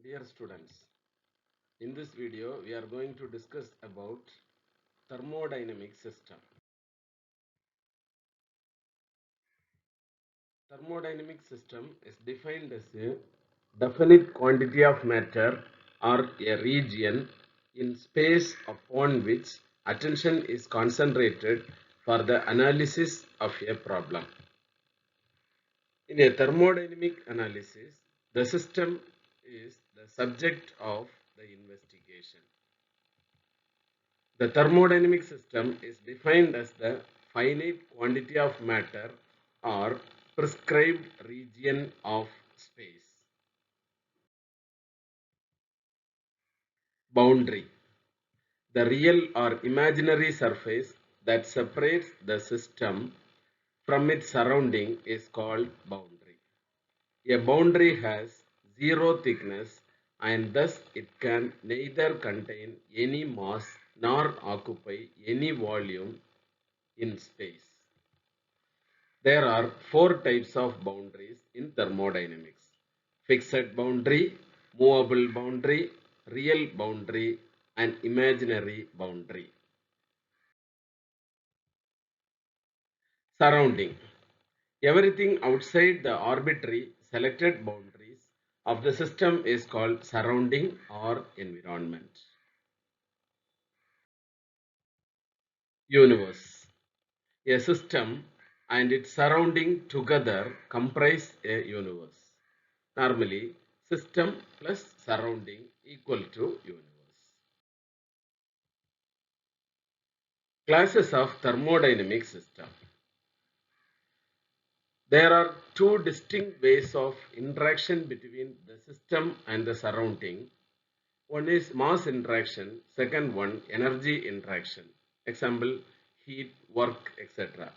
Dear students, in this video we are going to discuss about thermodynamic system. Thermodynamic system is defined as a definite quantity of matter or a region in space upon which attention is concentrated for the analysis of a problem. In a thermodynamic analysis, the system is the subject of the investigation. The thermodynamic system is defined as the finite quantity of matter or prescribed region of space. Boundary. The real or imaginary surface that separates the system from its surrounding is called boundary. A boundary has zero thickness and thus it can neither contain any mass nor occupy any volume in space. There are four types of boundaries in thermodynamics: fixed boundary, movable boundary, real boundary, and imaginary boundary. Surrounding. Everything outside the arbitrary selected boundaries of the system is called surrounding or environment. Universe. A system and its surrounding together comprise a universe. Normally, system plus surrounding equal to universe. Classes of thermodynamic system. There are two distinct ways of interaction between the system and the surrounding. One is mass interaction, second one energy interaction. Example, heat, work, etc.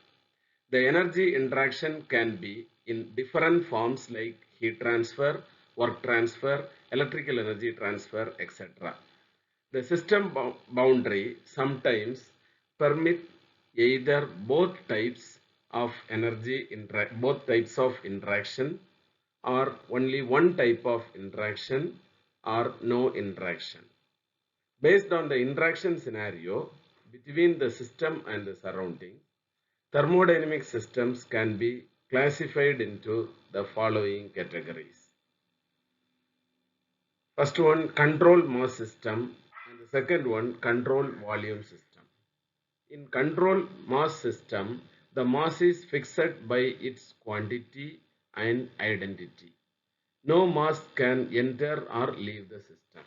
The energy interaction can be in different forms like heat transfer, work transfer, electrical energy transfer, etc. The system boundary sometimes permit either both types of interaction or only one type of interaction or no interaction. Based on the interaction scenario between the system and the surrounding, thermodynamic systems can be classified into the following categories. First one, control mass system, and the second one, control volume system. In control mass system, the mass is fixed by its quantity and identity. No mass can enter or leave the system.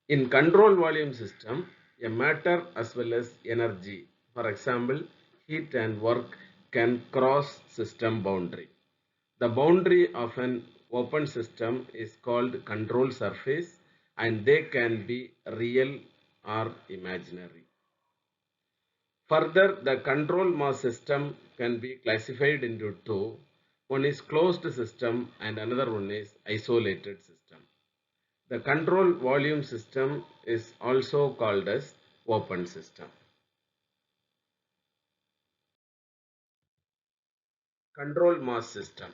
In control volume system, a matter as well as energy, for example, heat and work, can cross system boundary. The boundary of an open system is called control surface and they can be real or imaginary. Further, the control mass system can be classified into two. One is closed system and another one is isolated system. The control volume system is also called as open system. Control mass system.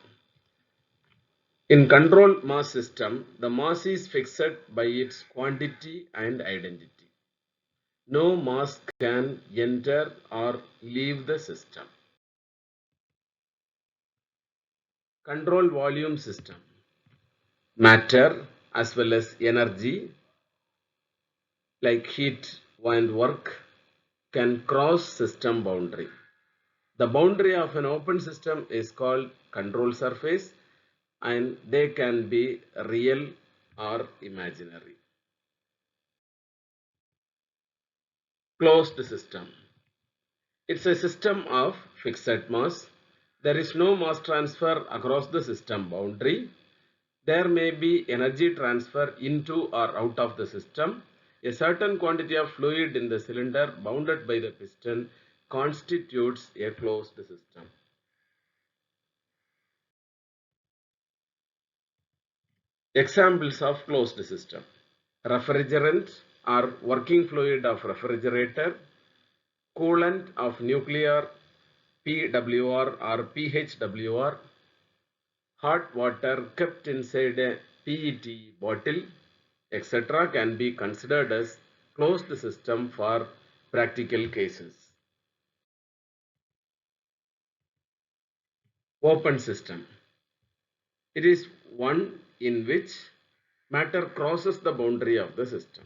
In control mass system, the mass is fixed by its quantity and identity. No mass can enter or leave the system. Control volume system. Matter as well as energy like heat and work can cross system boundary. The boundary of an open system is called control surface and they can be real or imaginary. Closed system. It's a system of fixed mass. There is no mass transfer across the system boundary. There may be energy transfer into or out of the system. A certain quantity of fluid in the cylinder bounded by the piston constitutes a closed system. Examples of closed system. Refrigerant or working fluid of refrigerator, coolant of nuclear PWR or PHWR, hot water kept inside a PET bottle, etc. can be considered as closed system for practical cases. Open system. It is one in which matter crosses the boundary of the system.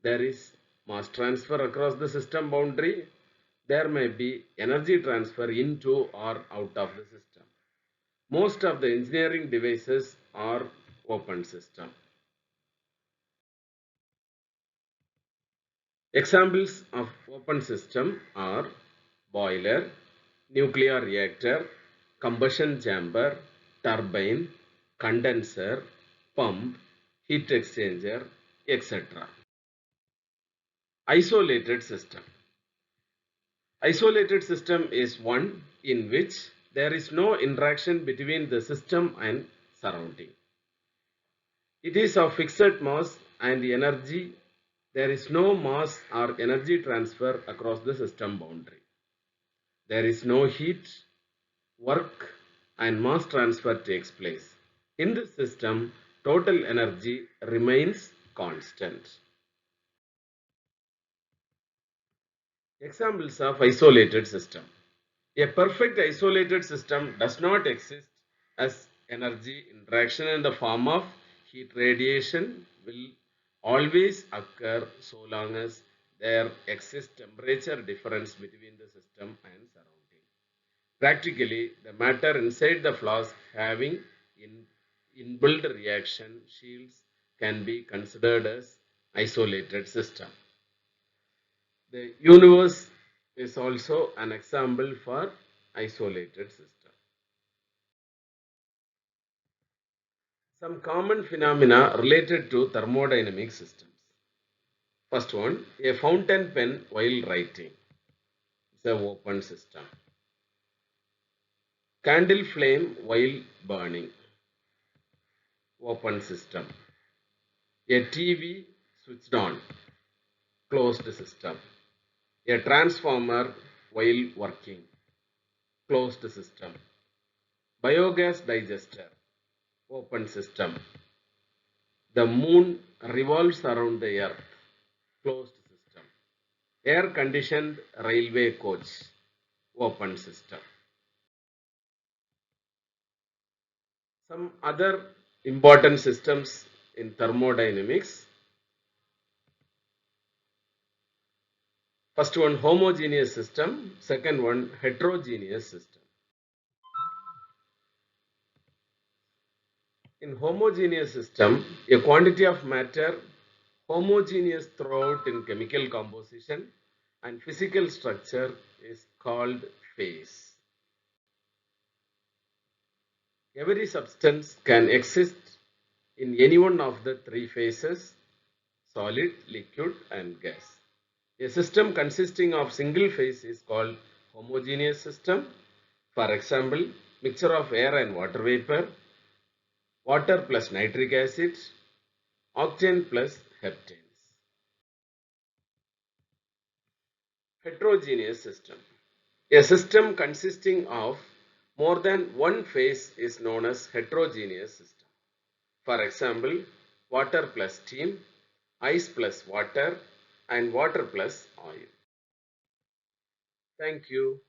There is mass transfer across the system boundary. There may be energy transfer into or out of the system. Most of the engineering devices are open system. Examples of open system are boiler, nuclear reactor, combustion chamber, turbine, condenser, pump, heat exchanger, etc. Isolated system. Isolated system is one in which there is no interaction between the system and surrounding. It is of fixed mass and energy. There is no mass or energy transfer across the system boundary. There is no heat, work and mass transfer takes place. In this system, total energy remains constant. Examples of isolated system. A perfect isolated system does not exist as energy interaction in the form of heat radiation will always occur so long as there exists temperature difference between the system and surrounding. Practically, the matter inside the flask having inbuilt reaction shields can be considered as isolated system. The universe is also an example for isolated system. Some common phenomena related to thermodynamic systems. First one, a fountain pen while writing. It's an open system. Candle flame while burning. Open system. A TV switched on. Closed system. A transformer while working. Closed system. Biogas digester. Open system. The moon revolves around the earth. Closed system. Air conditioned railway coach. Open system. Some other important systems in thermodynamics. First one, homogeneous system. Second one, heterogeneous system. In homogeneous system, a quantity of matter homogeneous throughout in chemical composition and physical structure is called phase. Every substance can exist in any one of the three phases: solid, liquid and gas. A system consisting of single phase is called homogeneous system. For example, mixture of air and water vapor, water plus nitric acid, octane plus heptanes. Heterogeneous system. A system consisting of more than one phase is known as heterogeneous system. For example, water plus steam, ice plus water, and water plus oil. Thank you.